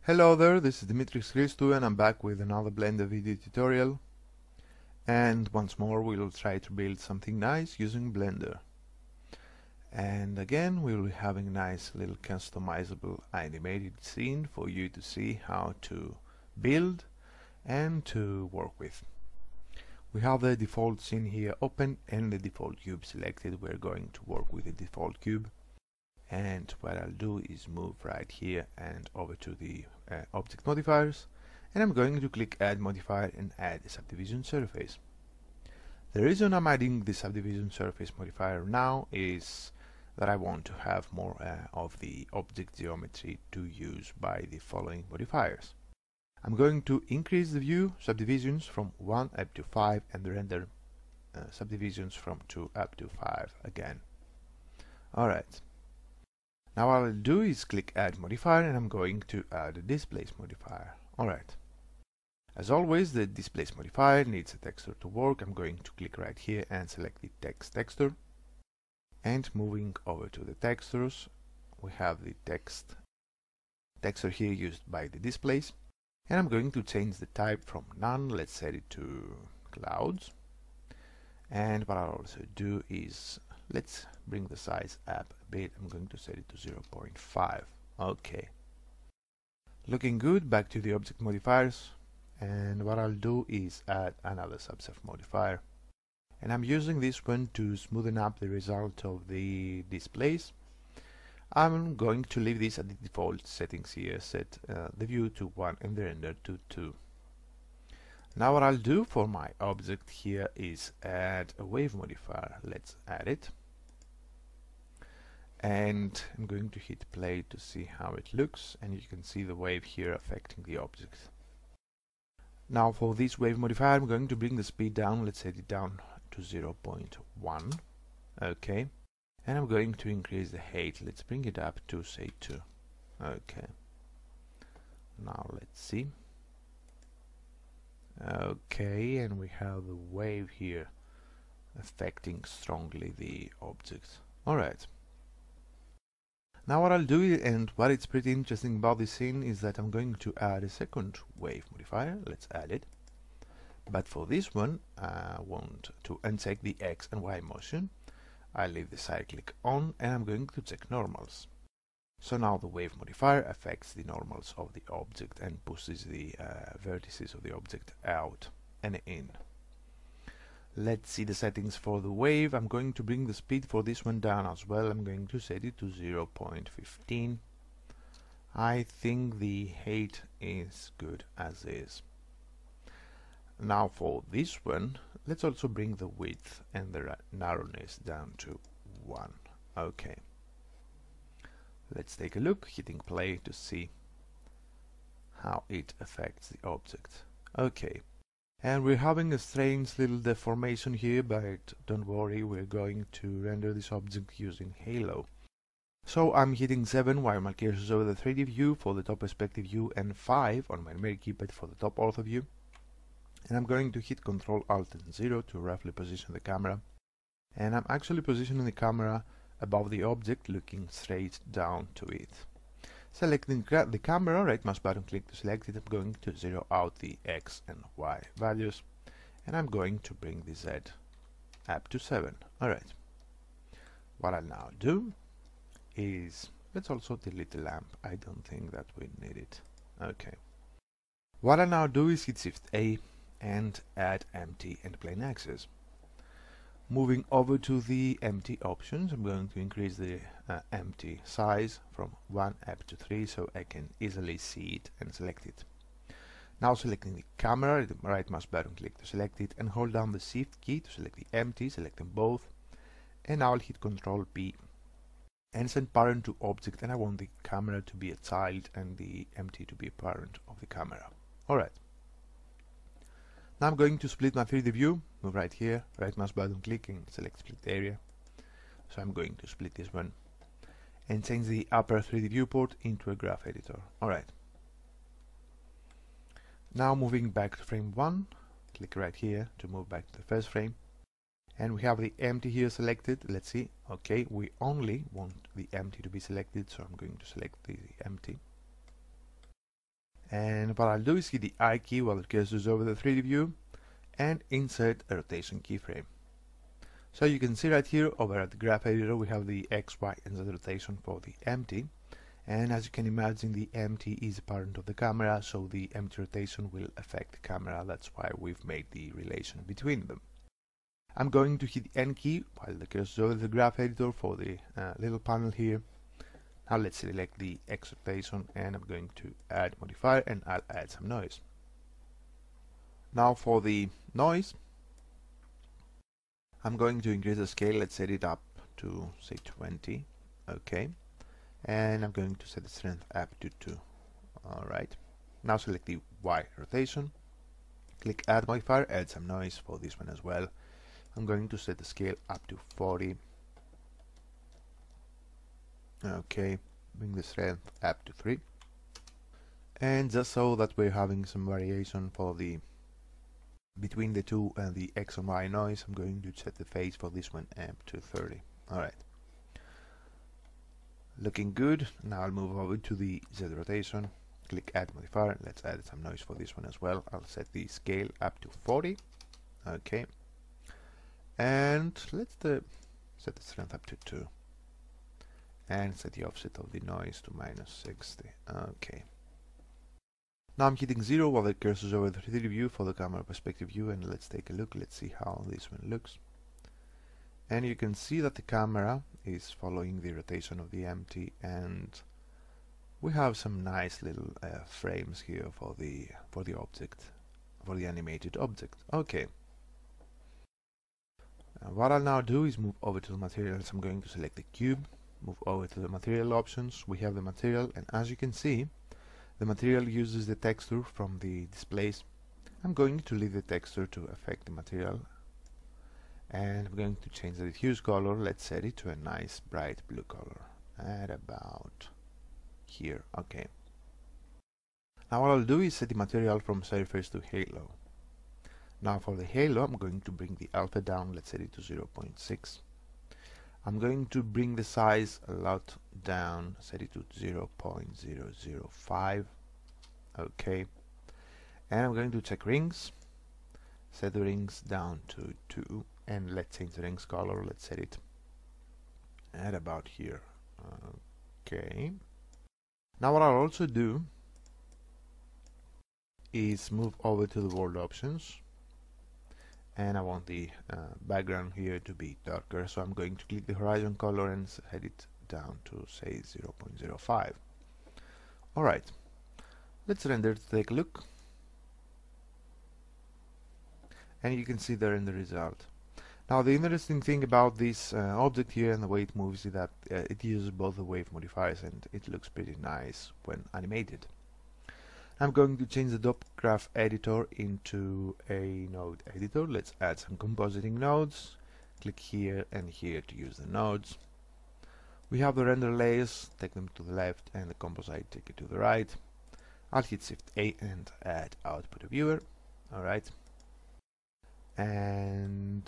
Hello there, this is Dimitris Christou and I'm back with another Blender video tutorial. And once more we'll try to build something nice using Blender. And again we'll be having a nice little customizable animated scene for you to see how to build and to work with. We have the default scene here open and the default cube selected. We're going to work with the default cube. And what I'll do is move right here and over to the object modifiers, and I'm going to click add modifier and add a subdivision surface. The reason I'm adding the subdivision surface modifier now is that I want to have more of the object geometry to use by the following modifiers. I'm going to increase the view subdivisions from 1 up to 5 and the render subdivisions from 2 up to 5 again. Alright. Now what I'll do is click add modifier and I'm going to add a displace modifier. Alright. As always, the displace modifier needs a texture to work. I'm going to click right here and select the text texture. And moving over to the textures, we have the texture here used by the displace. And I'm going to change the type from none, let's set it to clouds. And what I'll also do is let's bring the size up a bit. I'm going to set it to 0.5. Okay. Looking good. Back to the object modifiers. And what I'll do is add another subset modifier. And I'm using this one to smoothen up the result of the displays. I'm going to leave this at the default settings here. Set the view to 1 and the render to 2. Now what I'll do for my object here is add a wave modifier. Let's add it. And I'm going to hit play to see how it looks, and you can see the wave here affecting the object. Now for this wave modifier I'm going to bring the speed down. Let's set it down to 0.1. Okay. And I'm going to increase the height. Let's bring it up to say 2. Okay. Now let's see. Okay, and we have the wave here affecting strongly the object. Alright. Now what I'll do, and what is pretty interesting about this scene, is that I'm going to add a second wave modifier. Let's add it. But for this one, I want to uncheck the X and Y motion. I leave the cyclic on and I'm going to check normals. So now the wave modifier affects the normals of the object and pushes the vertices of the object out and in. Let's see the settings for the wave. I'm going to bring the speed for this one down as well. I'm going to set it to 0.15. I think the height is good as is. Now for this one, let's also bring the width and the narrowness down to 1. Okay. Let's take a look, hitting play to see how it affects the object. Okay. And we're having a strange little deformation here, but don't worry, we're going to render this object using halo. So I'm hitting 7 while my cursor is over the 3D view for the top perspective view and 5 on my numeric keypad for the top ortho view. And I'm going to hit Ctrl Alt and 0 to roughly position the camera. And I'm actually positioning the camera above the object, looking straight down to it. Selecting the camera, right mouse button click to select it. I'm going to zero out the X and Y values, and I'm going to bring the Z up to 7. Alright. What I'll now do is, let's also delete the lamp. I don't think that we need it. Okay. What I'll now do is hit Shift A and add empty and plane axis. Moving over to the empty options, I'm going to increase the empty size from 1 up to 3 so I can easily see it and select it. Now selecting the camera, right mouse button click to select it and hold down the Shift key to select the empty, select them both, and now I'll hit Ctrl P and send parent to object, and I want the camera to be a child and the empty to be a parent of the camera. Alright. Now I'm going to split my 3D view, move right here, right mouse button click and select split area. So I'm going to split this one and change the upper 3D viewport into a graph editor. Alright. Now moving back to frame 1, click right here to move back to the first frame. And we have the empty here selected. Let's see. Okay, we only want the empty to be selected, so I'm going to select the empty. And what I'll do is hit the I key while the cursor is over the 3D view and insert a rotation keyframe. So you can see right here over at the graph editor we have the X, Y and Z rotation for the empty, and as you can imagine the empty is a parent of the camera, so the empty rotation will affect the camera. That's why we've made the relation between them. I'm going to hit the N key while the cursor is over the graph editor for the little panel here. Now let's select the X rotation and I'm going to add modifier and I'll add some noise. Now for the noise, I'm going to increase the scale. Let's set it up to say 20. Okay. And I'm going to set the strength up to 2. Alright. Now select the Y rotation. Click add modifier, add some noise for this one as well. I'm going to set the scale up to 40. Okay, bring the strength up to 3. And just so that we're having some variation for the between the 2 and the X and Y noise, I'm going to set the phase for this one up to 30. Alright. Looking good. Now I'll move over to the Z rotation. Click add modifier. Let's add some noise for this one as well. I'll set the scale up to 40. Okay. And let's set the strength up to 2. And set the offset of the noise to -60. Okay. Now I'm hitting 0 while the cursor is over the 3D view for the camera perspective view, and let's take a look. Let's see how this one looks. And you can see that the camera is following the rotation of the empty, and we have some nice little frames here for the object, for the animated object. Okay. What I'll now do is move over to the materials. I'm going to select the cube, move over to the material options. We have the material, and as you can see, the material uses the texture from the displays. I'm going to leave the texture to affect the material, and I'm going to change the diffuse color. Let's set it to a nice bright blue color at about here. Okay. Now what I'll do is set the material from surface to halo. Now for the halo, I'm going to bring the alpha down. Let's set it to 0.6. I'm going to bring the size a lot down, set it to 0.005. Okay. And I'm going to check rings, set the rings down to 2, and let's change the rings color. Let's set it at about here. Okay. Now what I'll also do is move over to the world options, and I want the background here to be darker, so I'm going to click the horizon color and set it down to say 0.05. Alright, let's render to take a look, and you can see there in the result. Now the interesting thing about this object here and the way it moves is that it uses both the wave modifiers, and it looks pretty nice when animated. I'm going to change the dot graph editor into a node editor. Let's add some compositing nodes. Click here and here to use the nodes. We have the render layers, take them to the left, and the composite, take it to the right. I'll hit Shift A and add output viewer. Alright. And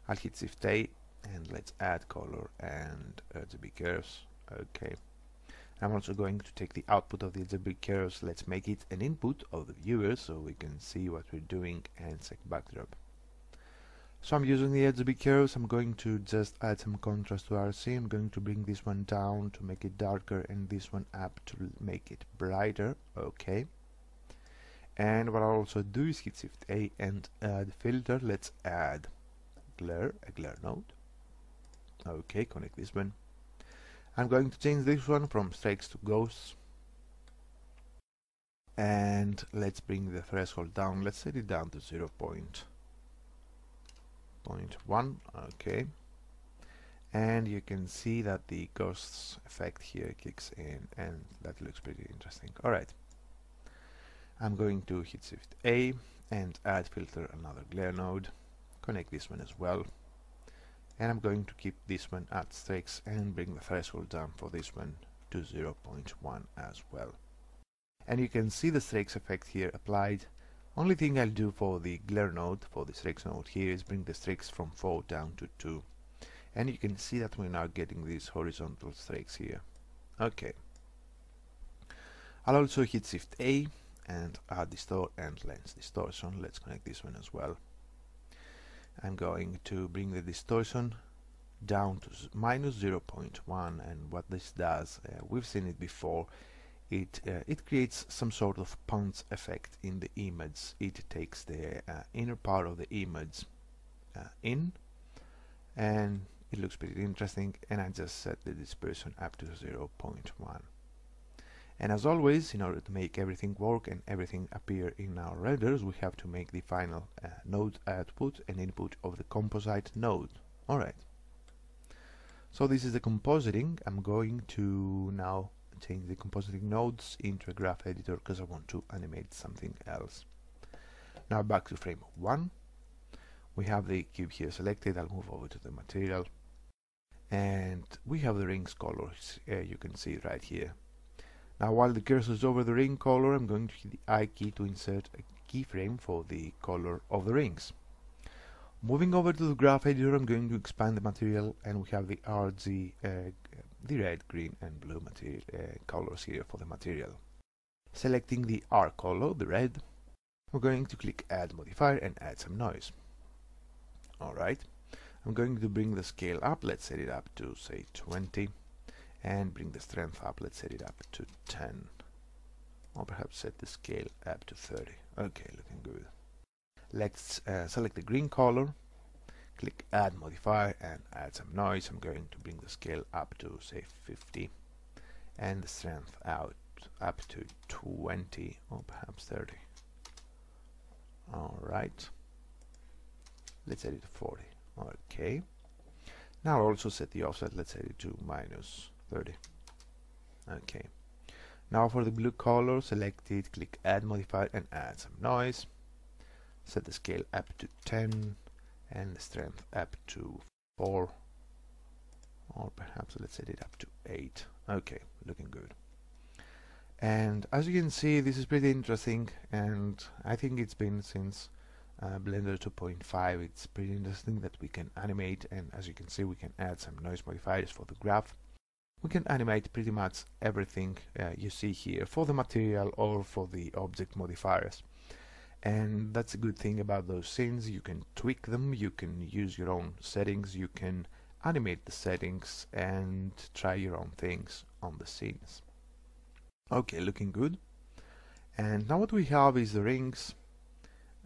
I'll hit Shift A and let's add color and RGB curves. Okay. I'm also going to take the output of the RGB curves. Let's make it an input of the viewer so we can see what we're doing, and check backdrop. So I'm using the RGB curves. I'm going to just add some contrast to RC. I'm going to bring this one down to make it darker and this one up to make it brighter. Okay. And what I'll also do is hit Shift A and add filter. Let's add glare, a glare node. Okay, connect this one. I'm going to change this one from streaks to ghosts, and let's bring the threshold down. Let's set it down to 0.1. Okay, and you can see that the ghosts effect here kicks in, and that looks pretty interesting. Alright, I'm going to hit Shift A and add filter, another glare node, connect this one as well. And I'm going to keep this one at streaks and bring the threshold down for this one to 0.1 as well. And you can see the streaks effect here applied. Only thing I'll do for the glare node, for the streaks node here, is bring the streaks from 4 down to 2. And you can see that we're now getting these horizontal streaks here. Okay. I'll also hit Shift A and add distort and lens distortion. Let's connect this one as well. I'm going to bring the distortion down to minus 0.1, and what this does, we've seen it before, it creates some sort of punch effect in the image. It takes the inner part of the image in, and it looks pretty interesting, and I just set the dispersion up to 0.1. And as always, in order to make everything work and everything appear in our renders, we have to make the final node output and input of the composite node. Alright. So this is the compositing. I'm going to now change the compositing nodes into a graph editor because I want to animate something else. Now back to frame 1. We have the cube here selected. I'll move over to the material. And we have the rings colors. You can see it right here. Now while the cursor is over the ring color, I'm going to hit the I key to insert a keyframe for the color of the rings. Moving over to the graph editor, I'm going to expand the material, and we have the RG, the red, green and blue material colors here for the material. Selecting the R color, the red, we're going to click add modifier and add some noise. Alright, I'm going to bring the scale up. Let's set it up to say 20. And bring the strength up. Let's set it up to 10, or perhaps set the scale up to 30. Okay, looking good. Let's select the green color, click add modifier and add some noise. I'm going to bring the scale up to say 50 and the strength out up to 20 or perhaps 30. Alright, let's set it to 40. Okay, now I'll also set the offset. Let's set it to minus 30. Okay, now for the blue color, select it, click add modifier and add some noise. Set the scale up to 10 and the strength up to 4, or perhaps let's set it up to 8. Okay, looking good. And as you can see, this is pretty interesting, and I think it's been since Blender 2.5. It's pretty interesting that we can animate, and as you can see, we can add some noise modifiers for the graph. We can animate pretty much everything you see here for the material or for the object modifiers. And that's a good thing about those scenes. You can tweak them, you can use your own settings, you can animate the settings and try your own things on the scenes. Okay, looking good. And now what we have is the rings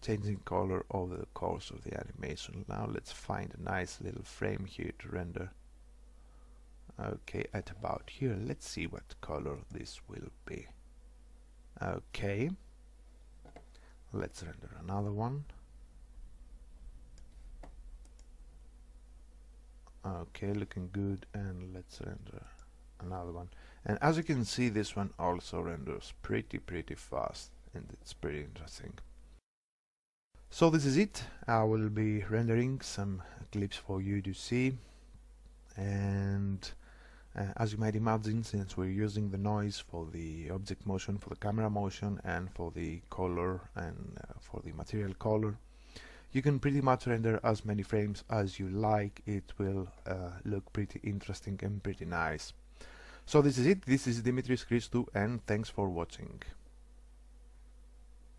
changing color over the course of the animation. Now let's find a nice little frame here to render. Okay, at about here, let's see what color this will be. Okay, let's render another one. Okay, looking good, and let's render another one. And as you can see, this one also renders pretty fast, and it's pretty interesting. So this is it. I will be rendering some clips for you to see, and as you might imagine, since we're using the noise for the object motion, for the camera motion, and for the color and for the material color, you can pretty much render as many frames as you like. It will look pretty interesting and pretty nice. So this is it. This is Dimitris Christou, and thanks for watching.